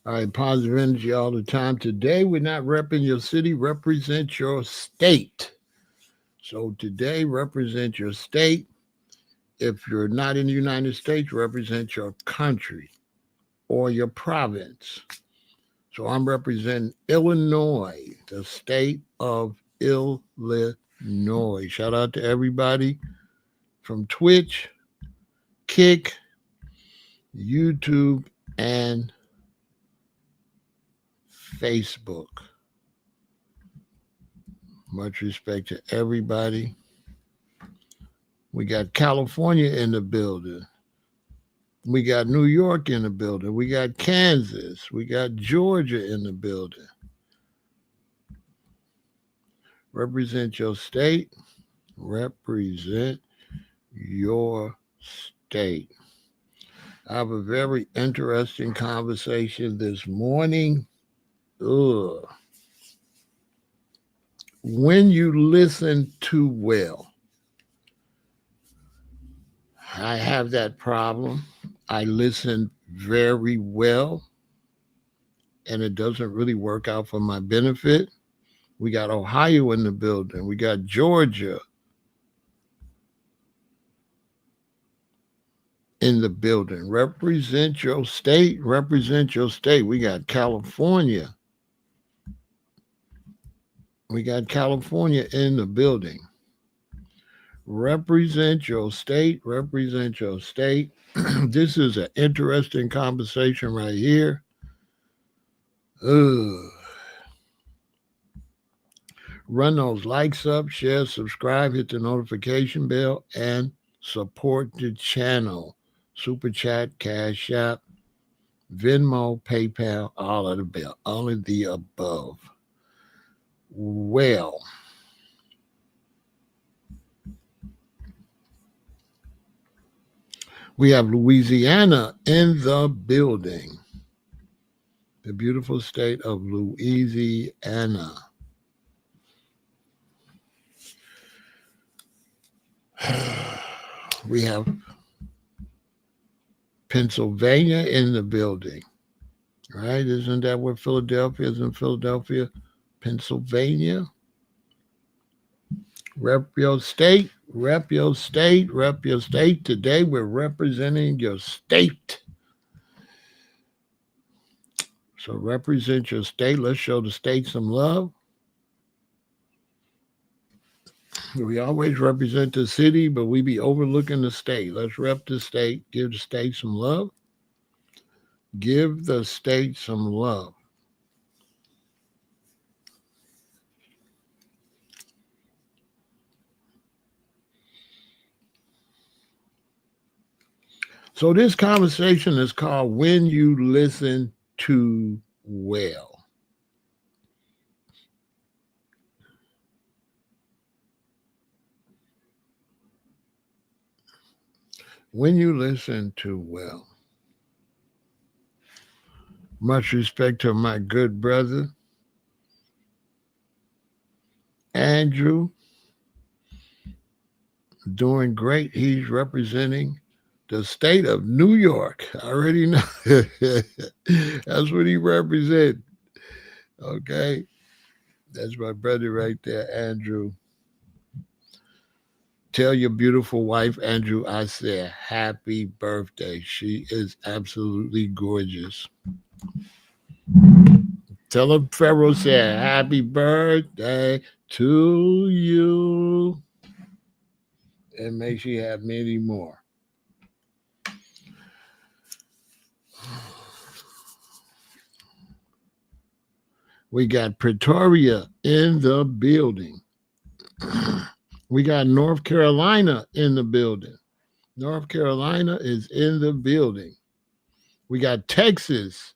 All right, positive energy all the time. Today, we're not repping your city, represent your state. So today, represent your state. If you're not in the United States, represent your country or your province. So I'm representing Illinois, the state of Illinois. Shout out to everybody from Twitch, Kick, YouTube, and Facebook. Much respect to everybody. We got California in the building. We got New York in the building. We got Kansas. We got Georgia in the building. Represent your state. Represent your state. I have a very interesting conversation this morning. Ugh. When you listen too well, I have that problem. I listen very well, and it doesn't really work out for my benefit. We got Ohio in the building. We got Georgia in the building. Represent your state. Represent your state. We got California. We got California in the building. Represent your state. Represent your state. This is an interesting conversation right here. Ugh. Run those likes up, share, subscribe, hit the notification bell, and support the channel. Super Chat, Cash App, Venmo, PayPal, all of the above. Well, we have Louisiana in the building. The beautiful state of Louisiana. We have Pennsylvania in the building, right? Isn't that where Philadelphia is? In Philadelphia, Pennsylvania. Rep your state, rep your state, rep your state. Today we're representing your state. So represent your state. Let's show the state some love. We always represent the city, but we be overlooking the state. Let's rep the state. Give the state some love. Give the state some love. So this conversation is called When You Listen Too Well. When you listen too well. Much respect to my good brother, Andrew. Doing great. He's representing the state of New York. I already know. That's what he represents. Okay. That's my brother right there, Andrew. Tell your beautiful wife, Andrew, I said happy birthday. She is absolutely gorgeous. Tell her Pharaoh said happy birthday to you. And may she have many more. We got Pretoria in the building. We got North Carolina in the building. North Carolina is in the building. We got Texas.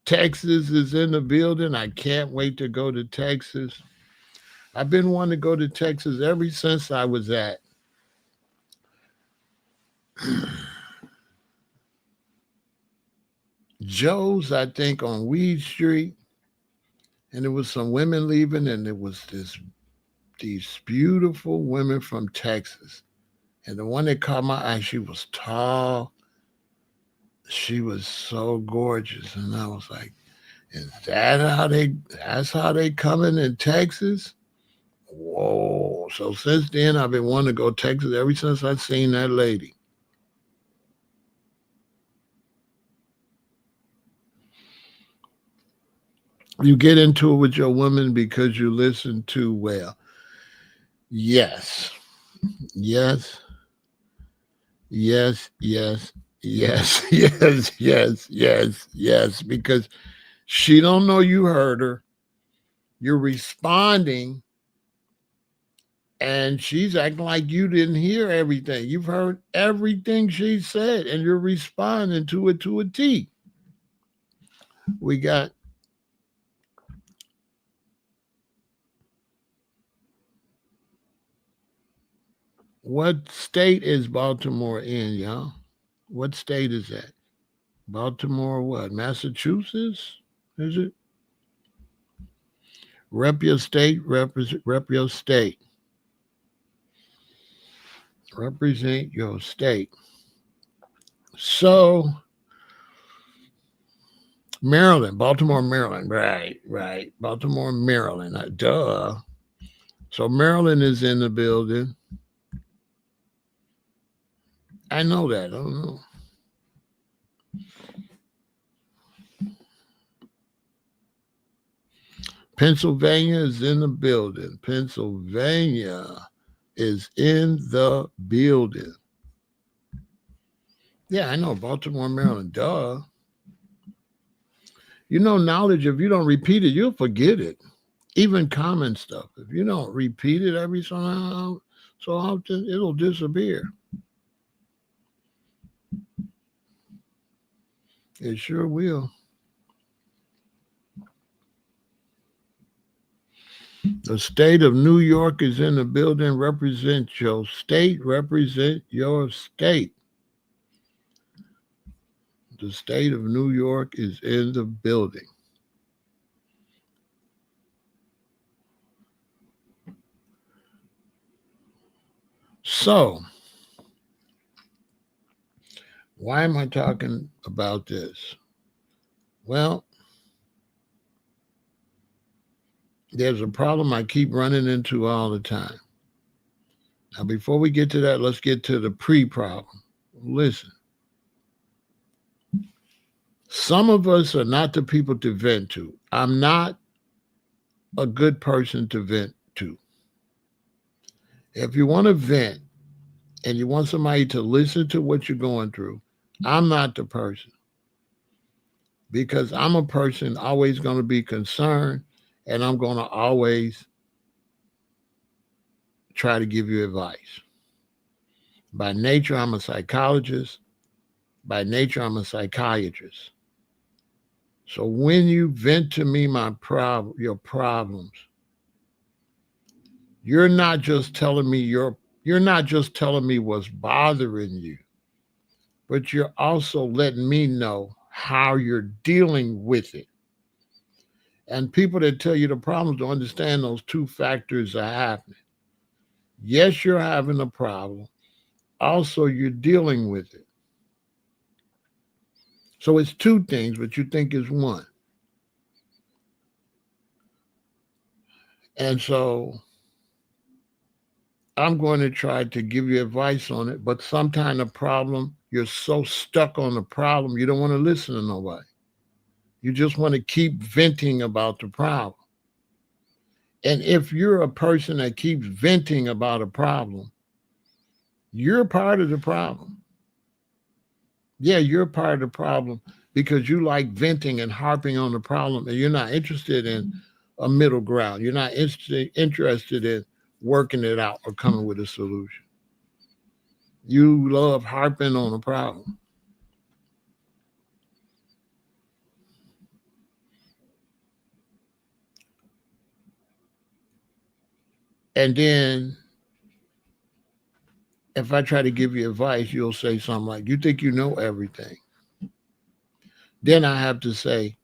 Texas is in the building. I can't wait to go to Texas. I've been wanting to go to Texas ever since I was at Joe's, I think, on Weed Street. And there was some women leaving, and there was these beautiful women from Texas. And the one that caught my eye, she was tall. She was so gorgeous. And I was like, Is that how that's how they coming in Texas? Whoa. So since then I've been wanting to go to Texas ever since I seen that lady. You get into it with your woman because you listen too well. Yes. Yes. Yes. Yes. Yes. Yes. Yes. Yes. Yes. Because she don't know you heard her. You're responding and she's acting like you didn't hear everything. You've heard everything she said and you're responding to it to a T. We got what state is Baltimore in, y'all? What state is that? Baltimore, what? Massachusetts? Is it? Rep your state, rep your state. Represent your state. So, Maryland, Baltimore, Maryland. Right, right. Baltimore, Maryland. Duh. So, Maryland is in the building. I know that. I don't know. Pennsylvania is in the building. Pennsylvania is in the building. Yeah, I know. Baltimore, Maryland. Duh. You know, knowledge, if you don't repeat it, you'll forget it. Even common stuff. If you don't repeat it every so often, it'll disappear. It sure will. The state of New York is in the building. Represent your state. Represent your state. The state of New York is in the building. So, why am I talking about this? Well, there's a problem I keep running into all the time. Now, before we get to that, let's get to the pre problem. Listen, some of us are not the people to vent to. I'm not a good person to vent to. If you want to vent and you want somebody to listen to what you're going through, I'm not the person because I'm a person always going to be concerned and I'm going to always try to give you advice. By nature, I'm a psychologist. By nature, I'm a psychiatrist. So when you vent to me your problems, you're not just telling me you're not just telling me what's bothering you, but you're also letting me know how you're dealing with it. And people that tell you the problems don't understand those two factors are happening. Yes, you're having a problem. Also, you're dealing with it. So it's two things, but you think it's one. And so I'm going to try to give you advice on it, but sometimes the problem, you're so stuck on the problem, you don't want to listen to nobody. You just want to keep venting about the problem. And if you're a person that keeps venting about a problem, you're part of the problem. Yeah, you're part of the problem because you like venting and harping on the problem and you're not interested in a middle ground. You're not interested in working it out or coming with a solution. You love harping on a problem. And then if I try to give you advice, you'll say something like, you think you know everything. Then I have to say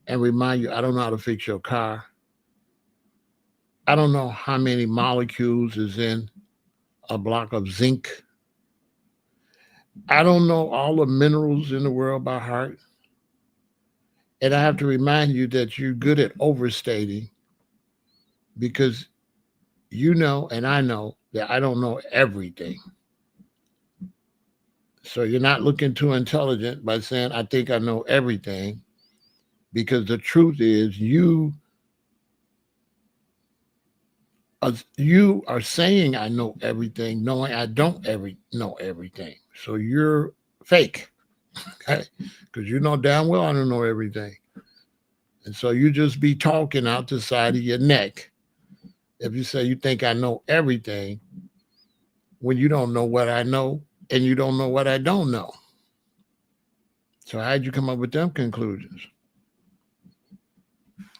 and remind you, I don't know how to fix your car. I don't know how many molecules is in a block of zinc. I don't know all the minerals in the world by heart. And I have to remind you that you're good at overstating because you know and I know that I don't know everything. So you're not looking too intelligent by saying, I think I know everything, because the truth is you are saying I know everything, knowing I don't know everything. So you're fake, okay? Because you know damn well I don't know everything. And so you just be talking out the side of your neck if you say you think I know everything when you don't know what I know and you don't know what I don't know. So how'd you come up with them conclusions?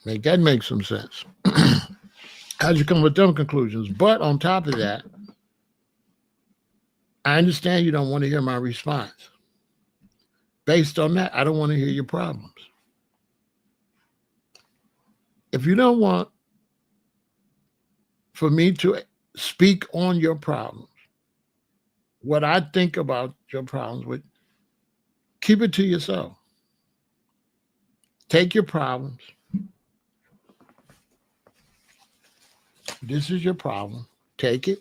Make some sense. How'd you come with them conclusions? But on top of that, I understand you don't want to hear my response. Based on that, I don't want to hear your problems. If you don't want for me to speak on your problems, what I think about your problems, keep it to yourself. Take your problems. This is your problem. Take it.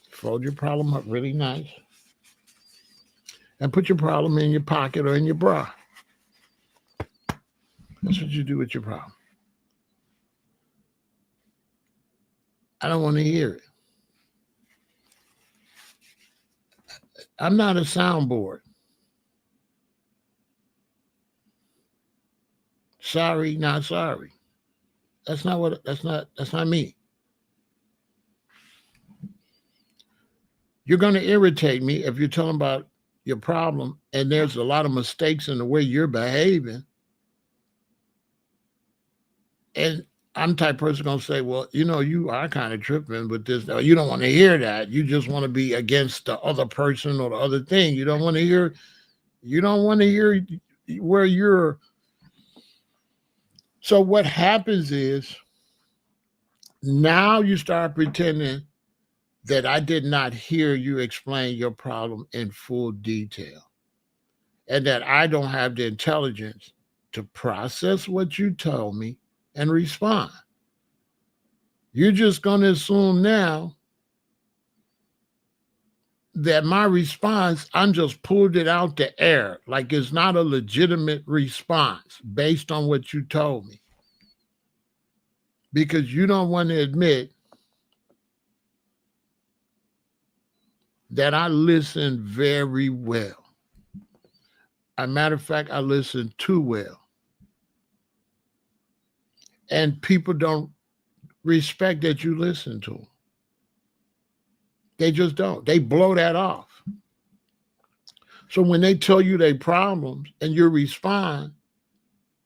Fold your problem up really nice. And put your problem in your pocket or in your bra. That's what you do with your problem. I don't want to hear it. I'm not a soundboard. Sorry, not sorry. That's not me. You're going to irritate me if you're talking about your problem and there's a lot of mistakes in the way you're behaving. And I'm the type of person going to say, well, you are kind of tripping with this. You don't want to hear that. You just want to be against the other person or the other thing. You don't want to hear where you're. So what happens is now you start pretending that I did not hear you explain your problem in full detail and that I don't have the intelligence to process what you told me and respond. You're just going to assume now that my response, I'm just pulled it out the air, like it's not a legitimate response based on what you told me. Because you don't want to admit that I listen very well. As a matter of fact, I listen too well. And people don't respect that you listen to them. They just don't. They blow that off. So when they tell you their problems and you respond,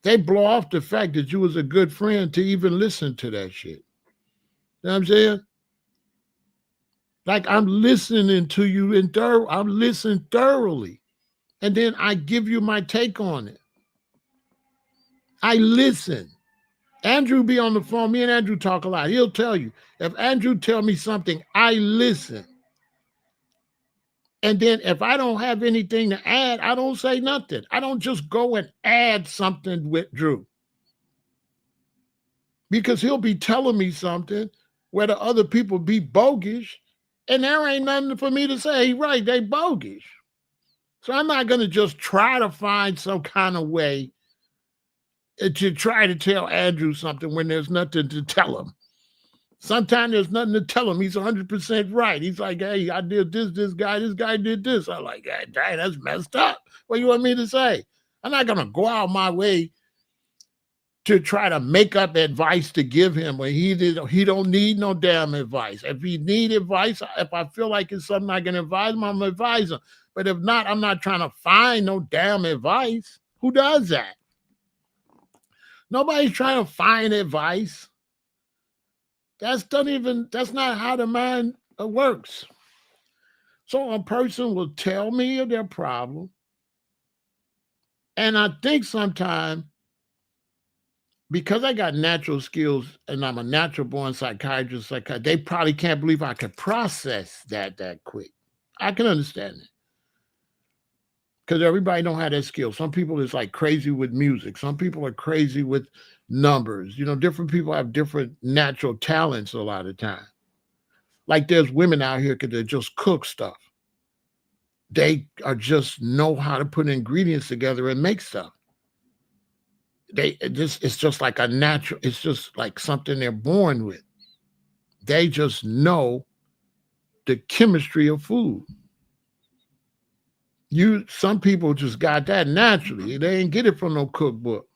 they blow off the fact that you was a good friend to even listen to that shit. You know what I'm saying? Like I'm listening to you I'm listening thoroughly. And then I give you my take on it. I listen. Andrew be on the phone. Me and Andrew talk a lot. He'll tell you. If Andrew tell me something, I listen. And then if I don't have anything to add, I don't say nothing. I don't just go and add something with Drew. Because he'll be telling me something where the other people be bogus, and there ain't nothing for me to say, right, they bogus. So I'm not going to just try to find some kind of way to try to tell Andrew something when there's nothing to tell him. Sometimes there's nothing to tell him. He's 100% right. He's like, hey, I did this guy did this. I'm like, hey, dang, that's messed up. What do you want me to say? I'm not going to go out my way to try to make up advice to give him when he don't need no damn advice. If he need advice, if I feel like it's something I can advise him, I'm going to advise him. But if not, I'm not trying to find no damn advice. Who does that? Nobody's trying to find advice. That's not how the mind works. So a person will tell me of their problem. And I think sometimes, because I got natural skills and I'm a natural born psychiatrist, they probably can't believe I could process that quick. I can understand it. because everybody don't have that skill. Some people is like crazy with music. Some people are crazy with numbers. Different people have different natural talents a lot of time. Like there's women out here that just cook stuff. They are just know how to put ingredients together and make stuff. It's just like a natural, it's just like something they're born with. They just know the chemistry of food. Some people just got that naturally. They ain't get it from no cookbook.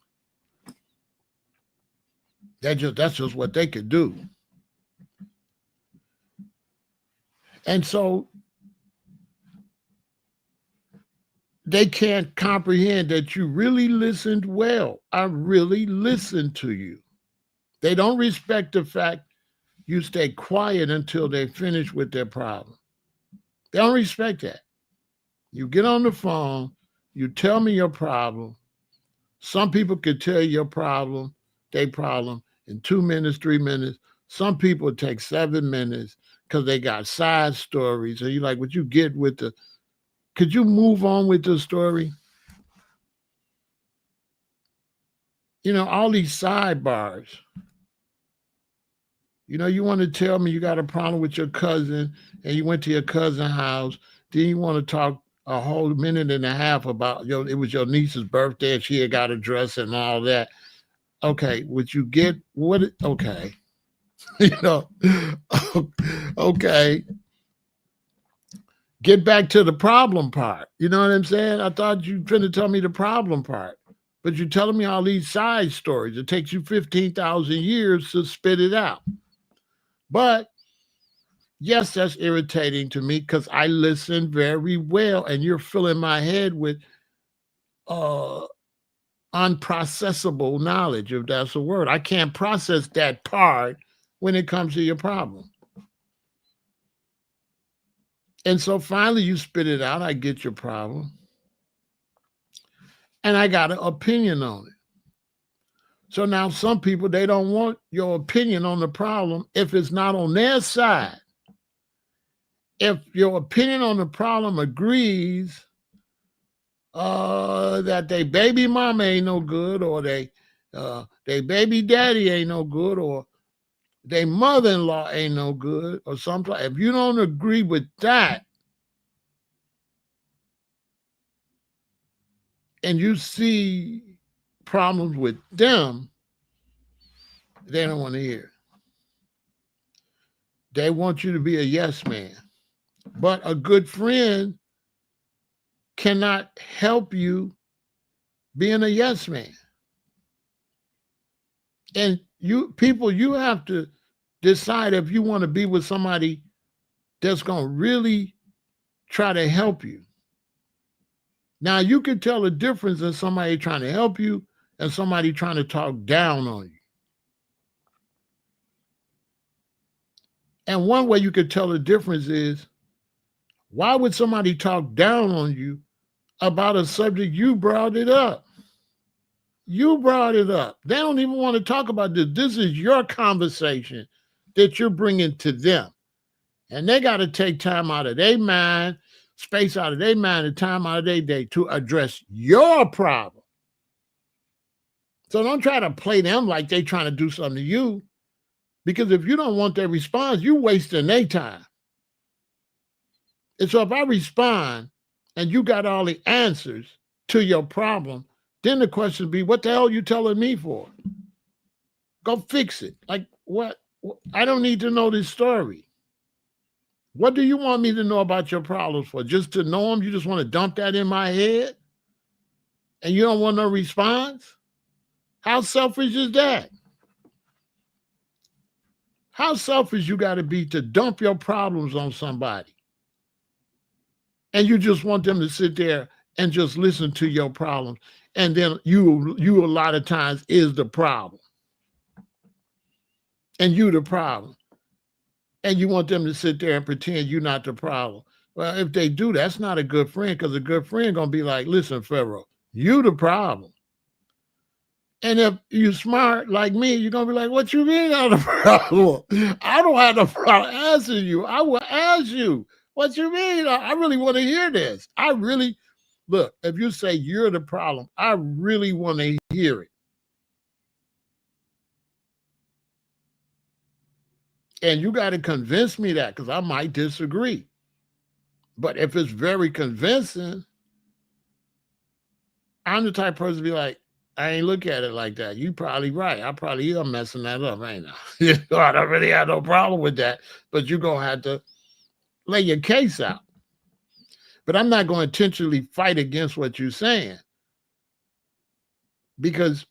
That's just what they could do. And so they can't comprehend that you really listened well. I really listened to you. They don't respect the fact you stay quiet until they finish with their problem. They don't respect that. You get on the phone, you tell me your problem. Some people could tell you your problem, their problem, in 2 minutes, 3 minutes. Some people take 7 minutes because they got side stories. And you're like, what you get with could you move on with the story? All these sidebars. You want to tell me you got a problem with your cousin and you went to your cousin's house. Then you want to talk a whole minute and a half about it was your niece's birthday and she had got a dress and all that. Okay, would you get what? Okay. Okay. Get back to the problem part. You know what I'm saying? I thought you were trying to tell me the problem part. But you're telling me all these side stories. It takes you 15,000 years to spit it out. But yes, that's irritating to me because I listen very well and you're filling my head with unprocessable knowledge, if that's a word. I can't process that part when it comes to your problem. And so finally you spit it out. I get your problem. And I got an opinion on it. So now some people, they don't want your opinion on the problem if it's not on their side. If your opinion on the problem agrees that they baby mama ain't no good, or they baby daddy ain't no good, or their mother-in-law ain't no good, or something. If you don't agree with that, and you see problems with them, they don't want to hear. They want you to be a yes man. But a good friend cannot help you being a yes man. And you have to decide if you want to be with somebody that's going to really try to help you. Now, you can tell the difference in somebody trying to help you and somebody trying to talk down on you. And one way you could tell the difference is, why would somebody talk down on you about a subject you brought it up? You brought it up. They don't even want to talk about this. This is your conversation that you're bringing to them. And they got to take time out of their mind, space out of their mind, and time out of their day to address your problem. So don't try to play them like they trying to do something to you. Because if you don't want their response, you're wasting their time. And so if I respond and you got all the answers to your problem, then the question would be, what the hell are you telling me for? Go fix it. Like, what? I don't need to know this story. What do you want me to know about your problems for? Just to know them? You just want to dump that in my head? And you don't want no response? How selfish is that? How selfish you got to be to dump your problems on somebody? And you just want them to sit there and just listen to your problems. And then you a lot of times is the problem. And you the problem. And you want them to sit there and pretend you're not the problem. Well, if they do, that's not a good friend, because a good friend going to be like, listen, Pharaoh, you the problem. And if you smart like me, you're going to be like, what you mean I'm the problem? I don't have the problem answering you. I will ask you, what you mean? I really want to hear this. I really Look, if you say you're the problem, I really want to hear it. And you got to convince me that, because I might disagree. But if it's very convincing, I'm the type of person to be like, I ain't look at it like that. You probably right. I probably am messing that up, ain't I? I don't really have no problem with that. But you're going to have to lay your case out. But I'm not going to intentionally fight against what you're saying, because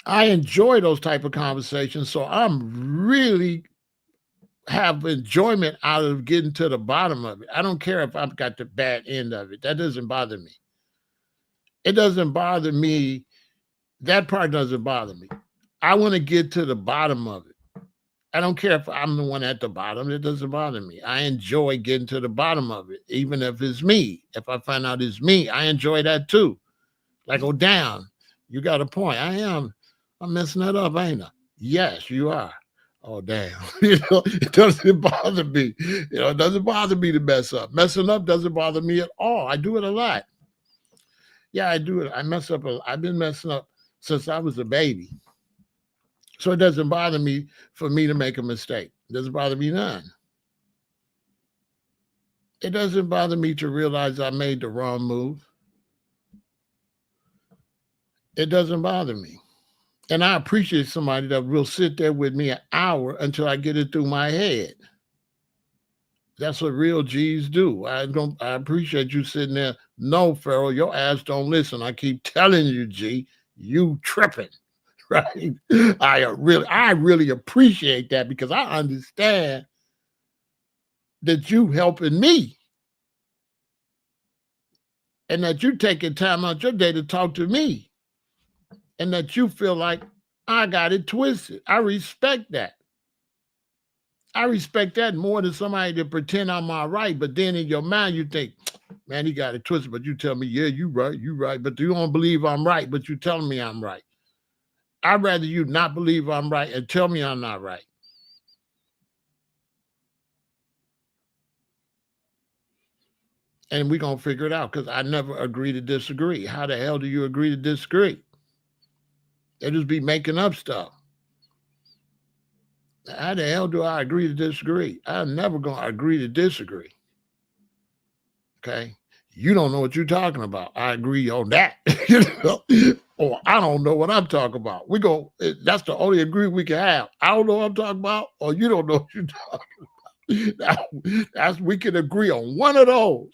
I enjoy those type of conversations. So I'm really have enjoyment out of getting to the bottom of it. I don't care if I've got the bad end of it. That doesn't bother me. It doesn't bother me. That part doesn't bother me. I want to get to the bottom of it. I don't care if I'm the one at the bottom. It doesn't bother me. I enjoy getting to the bottom of it, even if it's me. If I find out it's me, I enjoy that too. Like, oh, damn, you got a point. I'm messing that up, ain't I? Yes, you are. Oh, damn. It doesn't bother me. It doesn't bother me to mess up. Messing up doesn't bother me at all. I do it a lot. Yeah, I do it. I mess up. I've been messing up since I was a baby. So it doesn't bother me for me to make a mistake. It doesn't bother me none. It doesn't bother me to realize I made the wrong move. It doesn't bother me. And I appreciate somebody that will sit there with me an hour until I get it through my head. That's what real G's do. I appreciate you sitting there. No, Pharaoh, your ass don't listen. I keep telling you, G, you tripping. Right? I really appreciate that, because I understand that you helping me, and that you taking time out your day to talk to me, and that you feel like I got it twisted. I respect that. I respect that more than somebody to pretend I'm all right, but then in your mind you think, man, he got it twisted, but you tell me, yeah, you right, but you don't believe I'm right, but you telling me I'm right. I'd rather you not believe I'm right and tell me I'm not right. And we're going to figure it out, because I never agree to disagree. How the hell do you agree to disagree? They just be making up stuff. How the hell do I agree to disagree? I'm never going to agree to disagree. Okay? You don't know what you're talking about. I agree on that. Or I don't know what I'm talking about. That's the only agreement we can have. I don't know what I'm talking about, or you don't know what you're talking about. We can agree on one of those.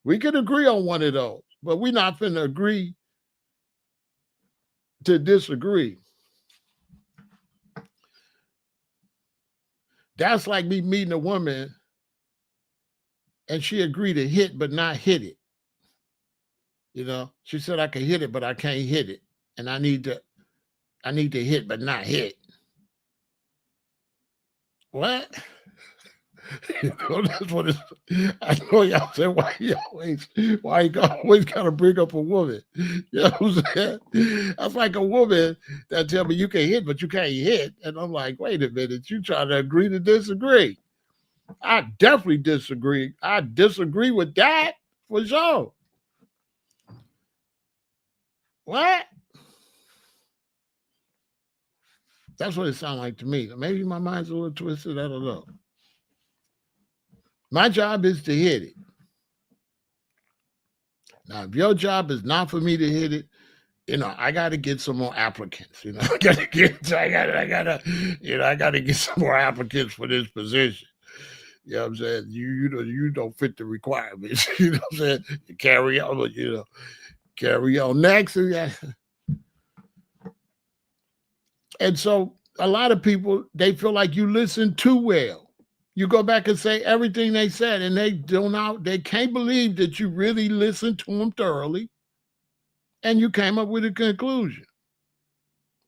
We can agree on one of those, but we're not going to agree to disagree. That's like me meeting a woman and she agreed to hit but not hit it. She said I can hit it, but I can't hit it. And I need to hit but not hit. What? That's what I know y'all say, why you always gotta bring up a woman. You know what I'm saying? That's like a woman that tell me you can hit, but you can't hit. And I'm like, wait a minute, you trying to agree to disagree. I definitely disagree. I disagree with that for sure. What? That's what it sounds like to me. Maybe my mind's a little twisted. I don't know. My job is to hit it. Now, if your job is not for me to hit it, I got to get some more applicants. I got to get some more applicants for this position. You know what I'm saying? You don't fit the requirements. You know what I'm saying? Carry on, but carry on next. And so a lot of people, they feel like you listen too well. You go back and say everything they said, and they can't believe that you really listened to them thoroughly, and you came up with a conclusion.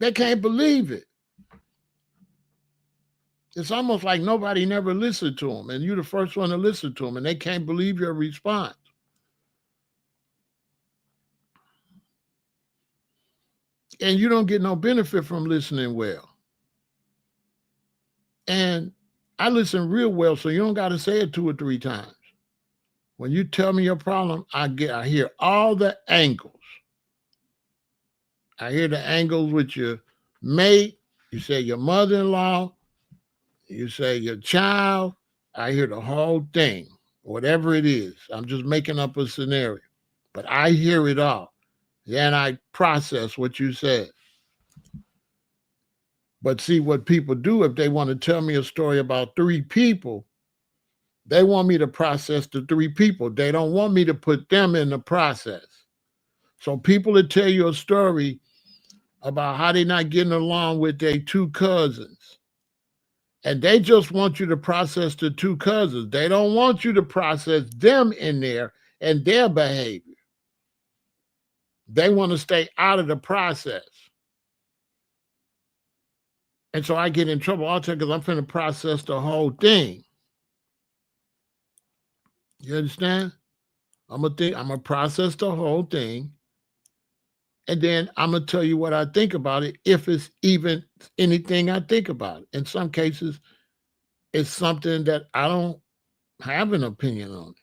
They can't believe it. It's almost like nobody never listened to them, and you're the first one to listen to them, and they can't believe your response. And you don't get no benefit from listening well. And I listen real well, so you don't got to say it 2 or 3 times. When you tell me your problem, I hear all the angles. I hear the angles with your mate. You say your mother-in-law. You say your child. I hear the whole thing, whatever it is. I'm just making up a scenario, but I hear it all. Then I process what you said. But see what people do if they want to tell me a story about three people, they want me to process the three people. They don't want me to put them in the process. So people that tell you a story about how they're not getting along with their two cousins, and they just want you to process the two cousins. They don't want you to process them in there and their behavior. They want to stay out of the process. And so I get in trouble all the time because I'm finna process the whole thing. You understand? I'm gonna process the whole thing, and then I'm gonna tell you what I think about it, if it's even anything I think about it. In some cases, it's something that I don't have an opinion on.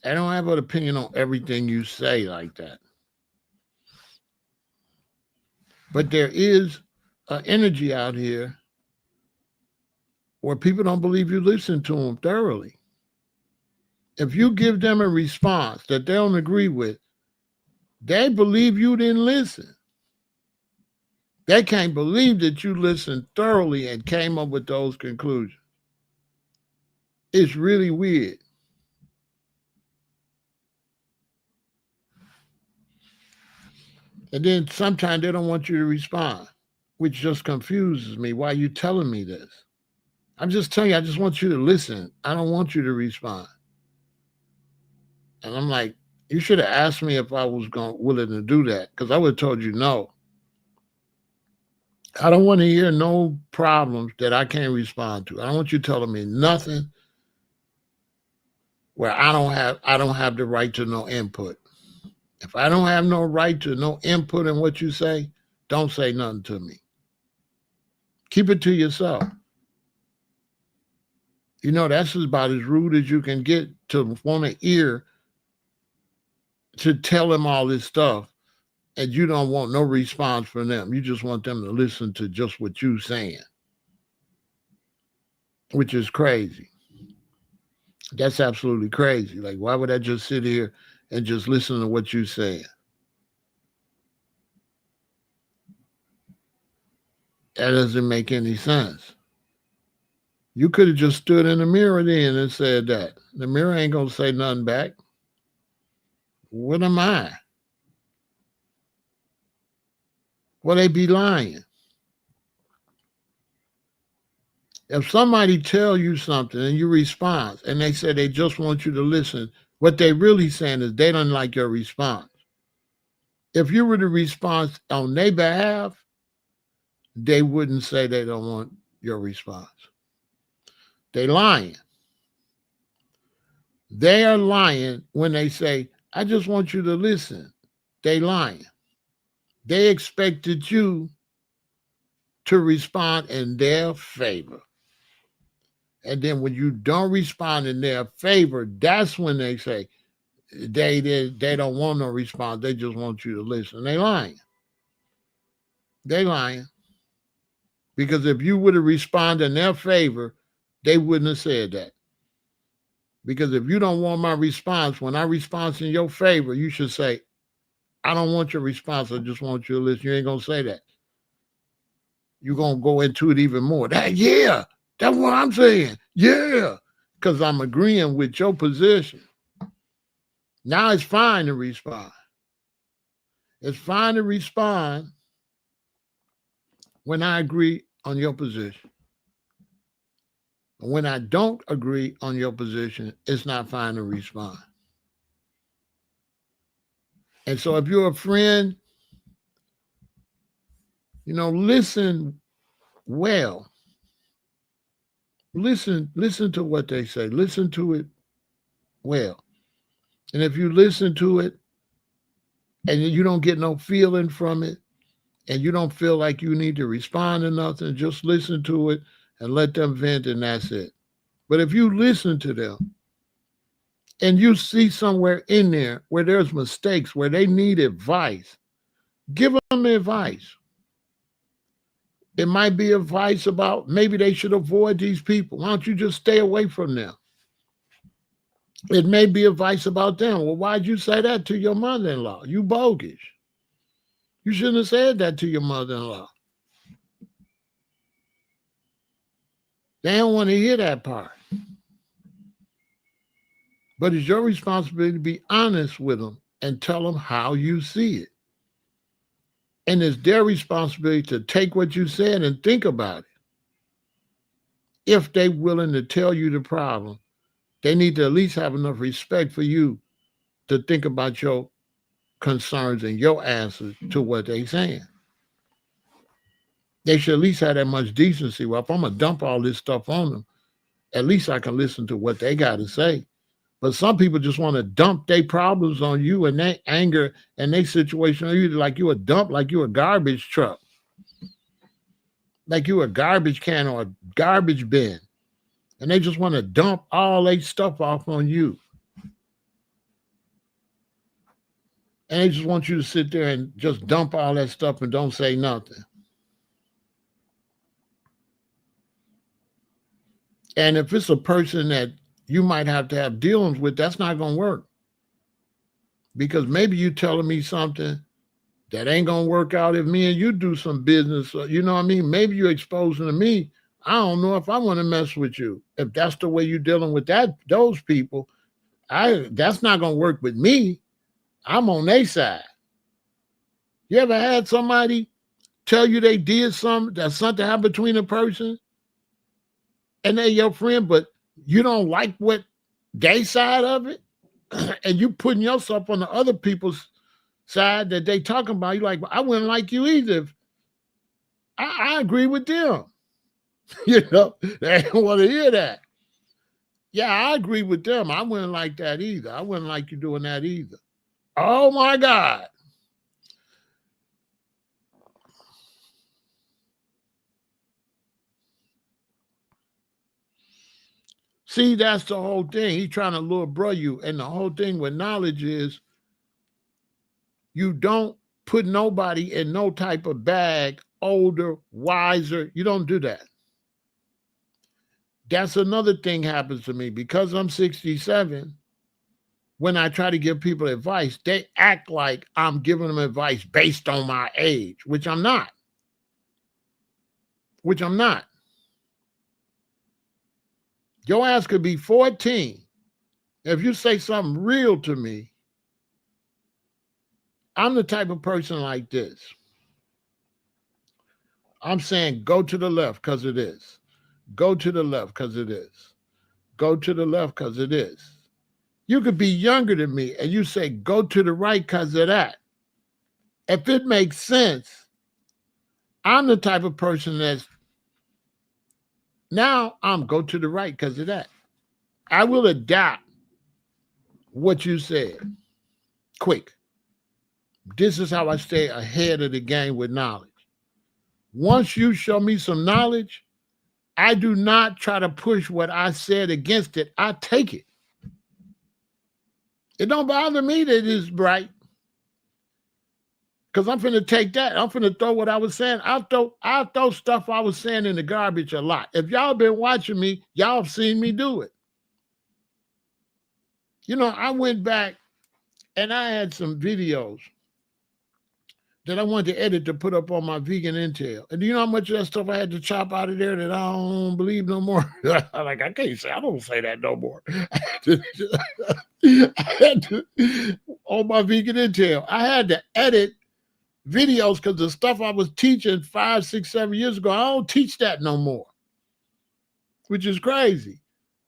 I don't have an opinion on everything you say like that. But there is an energy out here where people don't believe you listen to them thoroughly. If you give them a response that they don't agree with, they believe you didn't listen. They can't believe that you listened thoroughly and came up with those conclusions. It's really weird. And then sometimes they don't want you to respond, which just confuses me. Why are you telling me this? I'm just telling you, I just want you to listen. I don't want you to respond. And I'm like, you should have asked me if I was willing to do that, because I would have told you no. I don't want to hear no problems that I can't respond to. I don't want you telling me nothing where I don't have the right to no input. If I don't have no right to no input in what you say, don't say nothing to me. Keep it to yourself. You know, that's about as rude as you can get, to want an ear to tell them all this stuff, and you don't want no response from them. You just want them to listen to just what you're saying, which is crazy. That's absolutely crazy. Like, why would I just sit here and just listen to what you're saying? That doesn't make any sense. You could have just stood in the mirror then and said that. The mirror ain't going to say nothing back. What am I? Well, they be lying. If somebody tell you something and you respond and they say they just want you to listen, what they really saying is they don't like your response. If you were to respond on their behalf, they wouldn't say they don't want your response. They lying. They are lying when they say, I just want you to listen. They lying. They expected you to respond in their favor. And then when you don't respond in their favor, that's when they say they don't want no response. They just want you to listen. They lying. They lying. Because if you would have responded in their favor, they wouldn't have said that. Because if you don't want my response, when I respond in your favor, you should say, I don't want your response. I just want you to listen. You ain't going to say that. You're going to go into it even more. Yeah, that's what I'm saying. Yeah, because I'm agreeing with your position. Now it's fine to respond. It's fine to respond when I agree on your position. When I don't agree on your position, it's not fine to respond. And so if you're a friend, listen well. Listen to what they say. Listen to it well. And if you listen to it and you don't get no feeling from it, and you don't feel like you need to respond to nothing, just listen to it and let them vent, and that's it. But if you listen to them and you see somewhere in there where there's mistakes, where they need advice, give them advice. It might be advice about maybe they should avoid these people. Why don't you just stay away from them? It may be advice about them. Well, why'd you say that to your mother-in-law? You bogus. You shouldn't have said that to your mother-in-law. They don't want to hear that part. But it's your responsibility to be honest with them and tell them how you see it. And it's their responsibility to take what you said and think about it. If they're willing to tell you the problem, they need to at least have enough respect for you to think about your concerns and your answers to what they're saying. They should at least have that much decency. Well, if I'm going to dump all this stuff on them, at least I can listen to what they got to say. But some people just want to dump their problems on you and their anger and their situation on you like you a dump, like you a garbage truck, like you a garbage can or a garbage bin. And they just want to dump all their stuff off on you. And they just want you to sit there and just dump all that stuff and don't say nothing. And if it's a person that you might have to have dealings with, that's not going to work. Because maybe you telling me something that ain't going to work out if me and you do some business. You know what I mean? Maybe you're exposing to me. I don't know if I want to mess with you. If that's the way you're dealing with those people, that's not going to work with me. I'm on their side. You ever had somebody tell you they did something, that something happened between a person and they're your friend, but you don't like what they side of it? And you putting yourself on the other people's side that they talking about. You like, I wouldn't like you either. I agree with them. You know, they don't want to hear that. Yeah, I agree with them. I wouldn't like that either. I wouldn't like you doing that either. Oh my God. See, that's the whole thing. He's trying to lure bro you. And the whole thing with knowledge is you don't put nobody in no type of bag, older, wiser. You don't do that. That's another thing happens to me. Because I'm 67, when I try to give people advice, they act like I'm giving them advice based on my age, which I'm not. Your ass could be 14. If you say something real to me, I'm the type of person like this. I'm saying go to the left because it is. Go to the left because it is. Go to the left because it is. You could be younger than me and you say go to the right because of that. If it makes sense, I'm the type of person that's now I'm go to the right because of that. I will adapt what you said quick. This is how I stay ahead of the game with knowledge. Once you show me some knowledge, I do not try to push what I said against it. I take it. It don't bother me that it's right. Because I'm finna take that. I'm finna throw what I was saying. I'll throw stuff I was saying in the garbage a lot. If y'all been watching me, y'all have seen me do it. You know, I went back and I had some videos that I wanted to edit to put up on my vegan intel. And do you know how much of that stuff I had to chop out of there that I don't believe no more? Like, I can't say, I don't say that no more. On my vegan intel, I had to edit videos because the stuff I was teaching 5, 6, 7 years ago, I don't teach that no more, which is crazy.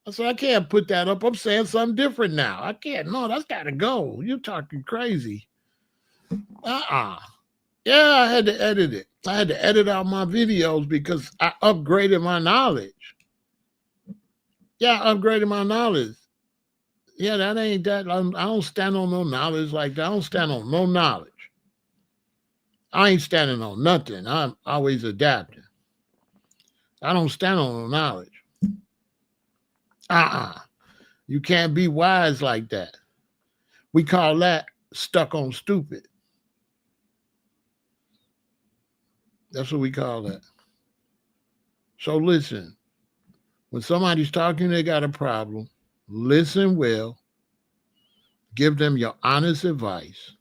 I said, I can't put that up. I'm saying something different now. I can't. No, that's got to go. You're talking crazy. Yeah, I had to edit it. I had to edit out my videos because I upgraded my knowledge. Yeah, I upgraded my knowledge. Yeah, that ain't that. I don't stand on no knowledge like that. I don't stand on no knowledge. I ain't standing on nothing. I'm always adapting. I don't stand on no knowledge. You can't be wise like that. We call that stuck on stupid. That's what we call that. So listen, when somebody's talking, they got a problem, listen well, give them your honest advice.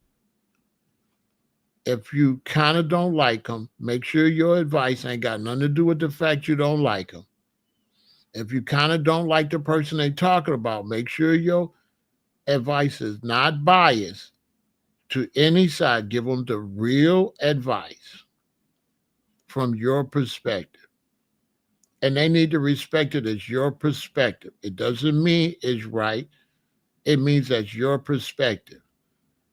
If you kind of don't like them, make sure your advice ain't got nothing to do with the fact you don't like them. If you kind of don't like the person they talking about, make sure your advice is not biased to any side. Give them the real advice from your perspective. And they need to respect it as your perspective. It doesn't mean it's right. It means that's your perspective.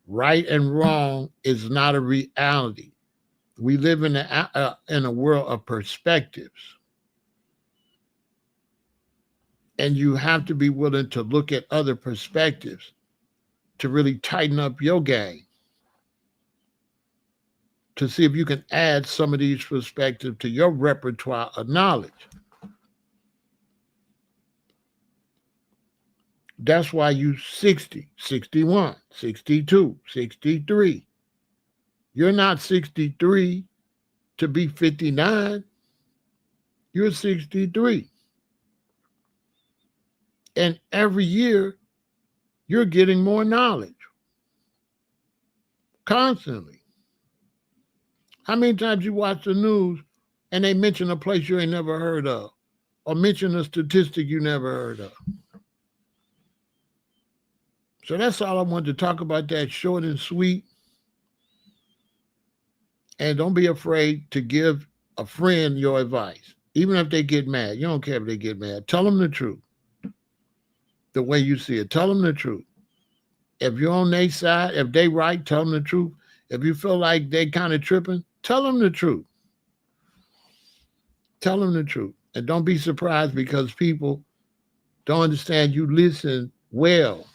Right and wrong is not a reality. We live in a world of perspectives. And you have to be willing to look at other perspectives to really tighten up your game, to see if you can add some of these perspectives to your repertoire of knowledge. That's why you 60, 61, 62, 63. You're not 63 to be 59. You're 63. And every year, you're getting more knowledge. Constantly. How many times you watch the news and they mention a place you ain't never heard of, or mention a statistic you never heard of? So that's all I wanted to talk about, that short and sweet. And don't be afraid to give a friend your advice, even if they get mad. You don't care if they get mad. Tell them the truth. The way you see it, tell them the truth. If you're on their side, if they right, tell them the truth. If you feel like they kind of tripping, tell them the truth. Tell them the truth. And don't be surprised because people don't understand you listen well.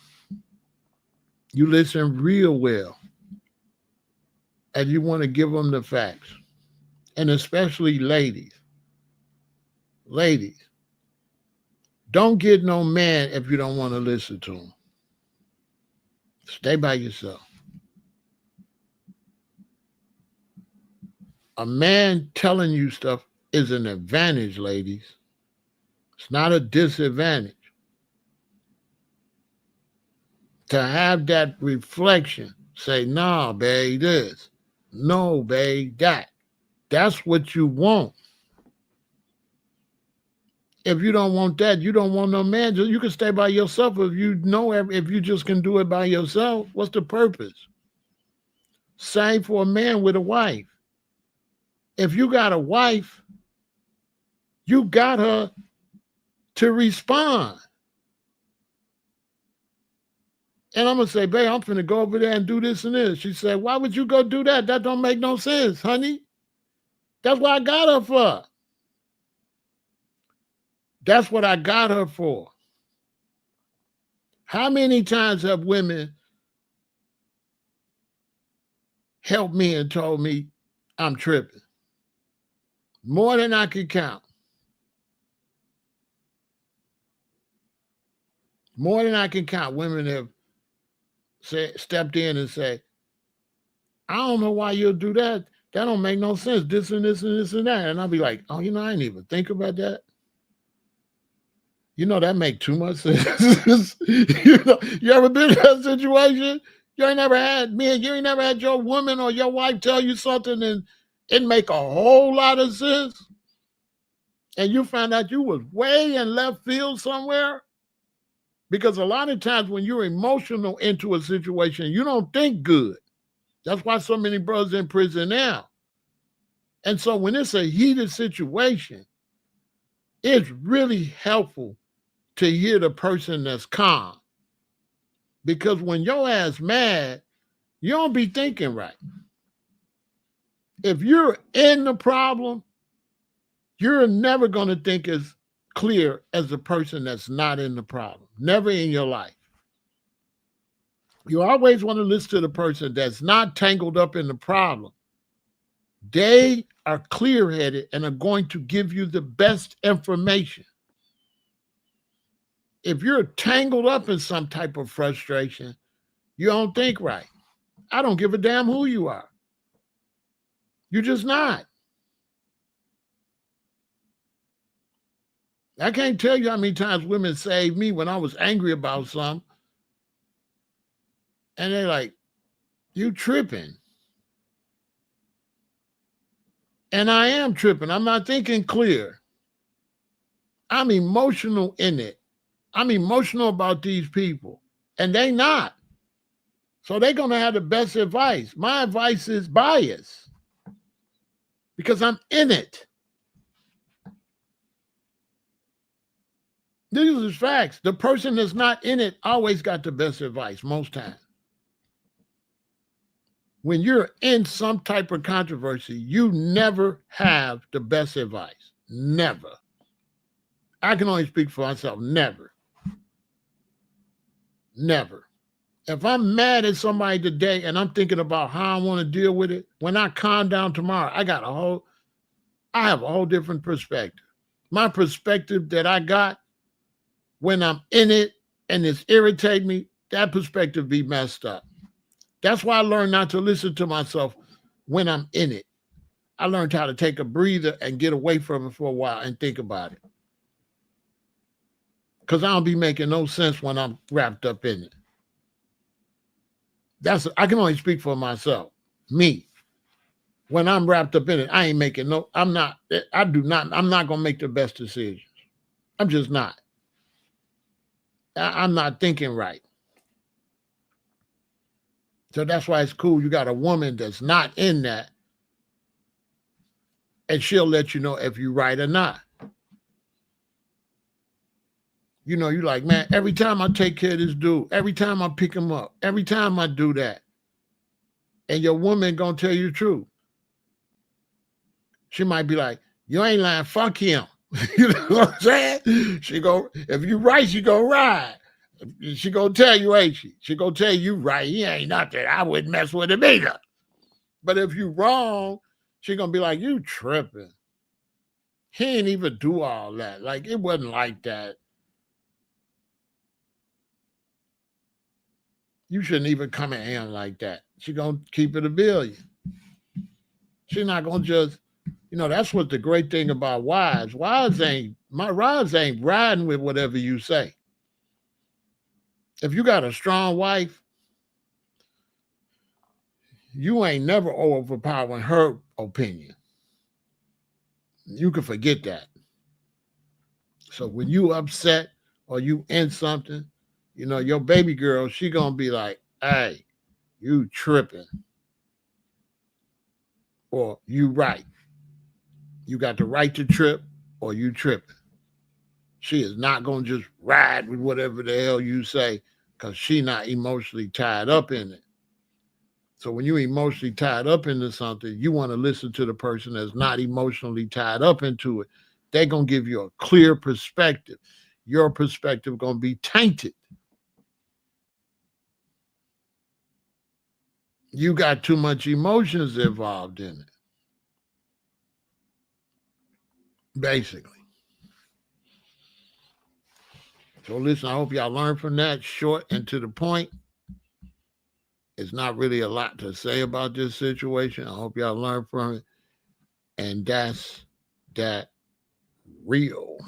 You listen real well. And you want to give them the facts. And especially ladies. Ladies, don't get no man if you don't want to listen to him. Stay by yourself. A man telling you stuff is an advantage, ladies. It's not a disadvantage. To have that reflection, say, nah, babe, this. No, babe, that. That's what you want. If you don't want that, you don't want no man. You can stay by yourself if you know, if you just can do it by yourself. What's the purpose? Same for a man with a wife. If you got a wife, you got her to respond. And I'm going to say, babe, I'm finna go over there and do this and this. She said, why would you go do that? That don't make no sense, honey. That's what I got her for. That's what I got her for. How many times have women helped me and told me I'm tripping? More than I can count. More than I can count. Women have stepped in and said, I don't know why you'll do that. That don't make no sense. This and this and this and that. And I'll be like, oh, I didn't even think about that. That make too much sense. You ever been in that situation? You ain't never had your woman or your wife tell you something and it make a whole lot of sense. And you found out you was way in left field somewhere. Because a lot of times when you're emotional into a situation, you don't think good. That's why so many brothers in prison now. And so when it's a heated situation, it's really helpful to hear the person that's calm. Because when your ass mad, you don't be thinking right. If you're in the problem, you're never going to think as clear as the person that's not in the problem. Never in your life. You always want to listen to the person that's not tangled up in the problem. They are clear-headed and are going to give you the best information. if you're tangled up in some type of frustration, you don't think right. I don't give a damn who you are. You're just not. I can't tell you how many times women saved me when I was angry about something. And they're like, you tripping. And I am tripping. I'm not thinking clear. I'm emotional in it. I'm emotional about these people. And they not. So they're going to have the best advice. My advice is bias because I'm in it. These are facts. The person that's not in it always got the best advice most times. When you're in some type of controversy, you never have the best advice. Never. I can only speak for myself. Never. Never. If I'm mad at somebody today and I'm thinking about how I want to deal with it, when I calm down tomorrow, I have a whole different perspective. My perspective that I got when I'm in it and it's irritating me, that perspective be messed up. That's why I learned not to listen to myself when I'm in it. I learned how to take a breather and get away from it for a while and think about it. Because I don't be making no sense when I'm wrapped up in it. I can only speak for myself. Me. When I'm wrapped up in it, I'm not going to make the best decisions. I'm just not. I'm not thinking right. So that's why it's cool. You got a woman that's not in that, and she'll let you know if you're right or not. You know, you're like, man, every time I take care of this dude, every time I pick him up, every time I do that, and your woman gonna tell you the truth. She might be like, you ain't lying, fuck him. You know what I'm saying? If you right, she go ride. She gonna tell you, ain't she? She gonna tell you right. He ain't nothing. I wouldn't mess with him either. But if you wrong, she gonna be like, you tripping. He ain't even do all that. Like, it wasn't like that. You shouldn't even come at him like that. She gonna keep it a billion. She's not gonna just, that's what the great thing about wives. Wives ain't riding with whatever you say. If you got a strong wife, you ain't never overpowering her opinion. You can forget that. So when you upset or you in something, your baby girl, she gonna be like, hey, you tripping. Or you right. You got the right to trip or you tripping. She is not gonna just ride with whatever the hell you say because she not emotionally tied up in it. So when you're emotionally tied up into something, you want to listen to the person that's not emotionally tied up into it. They're going to give you a clear perspective. Your perspective going to be tainted. You got too much emotions involved in it. Basically. So listen, I hope y'all learned from that. Short and to the point. It's not really a lot to say about this situation. I hope y'all learned from it. And that's that real.